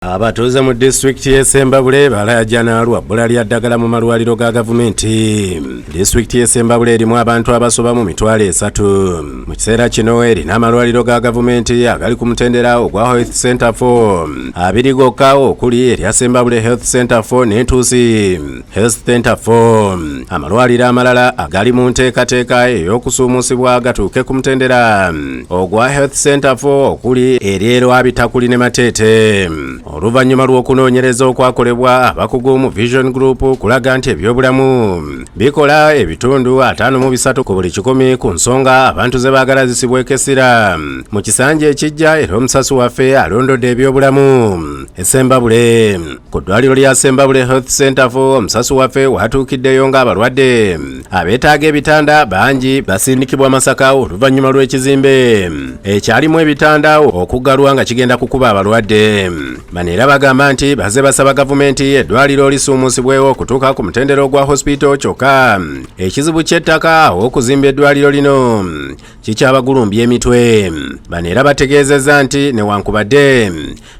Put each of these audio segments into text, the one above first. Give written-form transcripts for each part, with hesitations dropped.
Abatuuze mu disitulikiti y'e Ssembabule balajjana lwabbula lya ddagala mu malwaliro ga gavumenti. Disitulikiti y'e Ssembabule erimu abantu abasoba mu mitwalo 3. Mu kiseera kino erina amalwaliro ga gavumenti agali ku mutendera ogwa Health Center 4. Abiri gokka okuli erya Ssembabule Health Center 4 n'Entuusi Health Center 4. Amalwaliro amalala agali mu nteekateeka ey'okusuumusibwa gatuuke ku mutendera ogwa Health Center 4 okuli eri Lwabitakuli ne Mateete. Oluvannyuma lw'okunoonyereza okwakolebwa abakugu mu Vision Group kulaga nti ebyobulamu bikola ebitundu 53 ku buli 100 ku nsonga abantu ze baagala zisibweko essira. Mu kisanja ekijja era omusasi waffe alondodde ebyobulamu e Ssembabule. Ku ddwaliro lya Ssembabule Health Center 4 omusasi waffe watuukiddeyo ng'abalwadde abeetaaga ebitanda bangi basindikibwa Masaka oluvannyuma lw'ekizimbe ekyalimu ebitanda okuggalwa nga kigenda kukuba abalwadde. Era bagamba nti baze basaba gavumenti eddwaliro lisuumusibwewo okutuuka ku mutendera ogwa hospital kyokka ekizibu ky'ettaka okuzimba eddwaliro lino kikyabagulumbya emitwe. Bano era bategeezezza nti newankubadde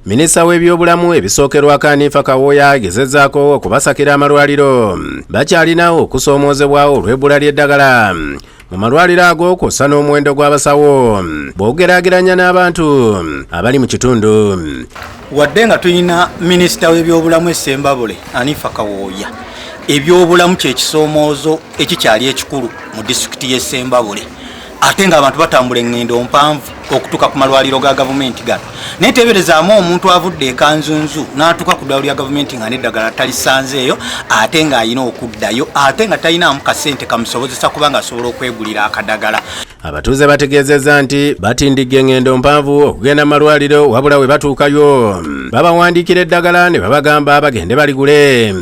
minisita w'ebyobulamu ebisookerwako Anifa Kawoya agezezzaako okubasakira amalwaliro bakyalina okusoomoozebwa olw'ebbula ly'eddagala mu malwaliro ago kw'ossa n'omuwendo gw'abasawo bw'ogeraageranya n'abantu abali mu kitundu. Wadde nga tulina minisita w'ebyobulamu e Ssembabule Anifa Kawoya, ebyobulamu kye kisoomoozo ekikyali ekikulu mu disitulikiti y'e Ssembabule, ate ng'abantu batambula engendo mpanvu okutuuka ku malwaliro ga gavumenti gano. Naye teeberezaamu omuntu avudde e Kanzunzu n'atuuka ku ddwaliro lya gavumenti nga n'eddagala talisanzeeyo, ate ng'alina okuddayo, ate nga talinaamu kasente kamusobozesa kuba ng'asobola okwegulira akadagala. Abatuuze bategeezezza nti batindigga engendo mpanvu okugenda mu malwaliro, wabula we batuukayo babawandiikira eddagala ne babagamba bagende baligule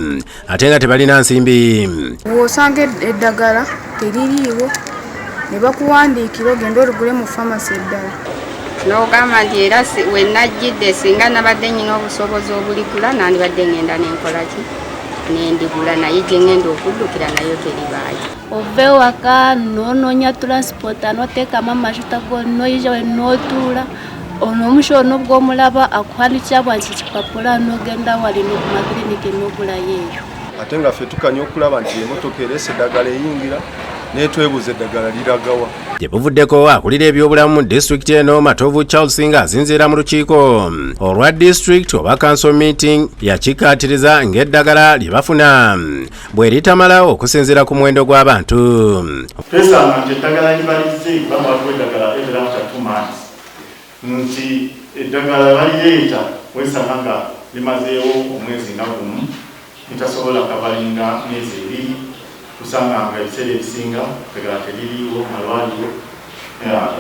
ate nga tebalina nsimbi. W'osanga eddagala teririiwo ne bakuwandiikira ogenda oligule mu famasi eddala. N'ogamba nti era wennajjidde singa nabadde nnyina obusobozi obuligula nandibadde ngenda n'enkola ki nendigula, naye gye ngenda okuddukira nayo teribaayo. Ove waka nononya transport anoteekamu amashuta go noija we nootuula ono omushawo n'obw'omulaba akuhandikira bwansi kipapula n'ogenda wali n'okuma kiriniki n'ogulayo eyo. Ate nga ffe tukanya okulaba nti emmotoka ereese eddagala eyingira netwebuuza eddagala liragawa. Gye buvuddeko akulira ebyobulamu mu disitulikiti eno Matovu Charles nga asinziira mu lukiiko olwa disitulikiti oba council meeting yakikkaatiriza ng'eddagala lye bafuna bwe litamala okusinziira ku muwendo gw'abantu. Twesanga nti eddagala libalizze bamwaliwo eddagala ebera mu 2 months nti eddagala balireeta wesanga nga limazeewo omwezi nga gumu litasobola kabalinga myezi 2. Kusanga nga ebiseera ebisinga eddagala teririiwo malwaliro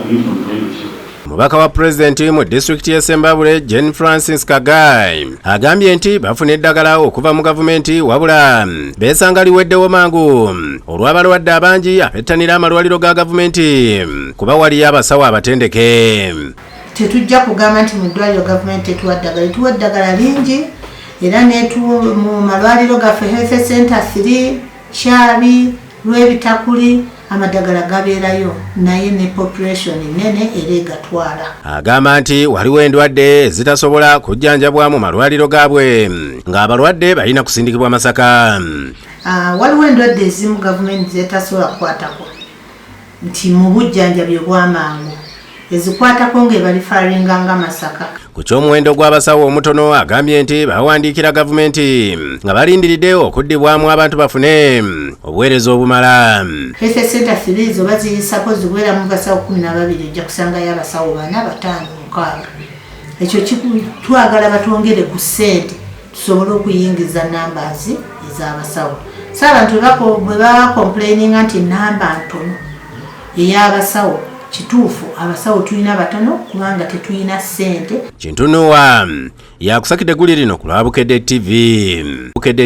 ebintu ebyo. Omubaka wa pulezidenti mu disitulikiti y'e Ssembabule Jane Francis Kagai agambye nti bafuna eddagala okuva mu gavumenti wabula beesanga liweddewo mangu olw'abalwadde abangi abettanira amalwaliro ga gavumenti kuba waliyo abasawo abatendeke. Tetujja kugamba nti mu ddwaliro gavumenti etuwa ddagala, etuwa eddagala lingi era mu malwaliro gaffe Health Center 3 Kyabi, Lwabitakuli amadagala gabeerayo naye ne population nene era egatwala. Agamba nti waliwo endwadde ezitasobola kujjanjabwa mu malwaliro gaabwe ng'abalwadde balina kusindikibwa Masaka. Waliwo endwadde ezimu gavumenti zetasobola kukwatako nti mu bujjanjabi obw'amangu ezikwatako ng'ebalifaringa nga Masaka. Ku ky'omuwendo gw'abasawo omutono agambye nti bawandiikira gavumenti nga balindiridde okuddibwamu abantu bafune obuweereza obumala. Health Center 3 zo baziyisako ziweramu basawo 12, ojja kusangayo abasawo 4, 5, 6. Ekyo twagala batwongere ku ssente tusobole okuyingiza numbers ez'abasawo. So abantu bwe bakomplaininga nti namba ntono ey'abasawo, kituufu abasawo tulina batono kubanga tetulina ssente. Kintunuwa yakusakidde egguli lino ku lwa Bukedde TV.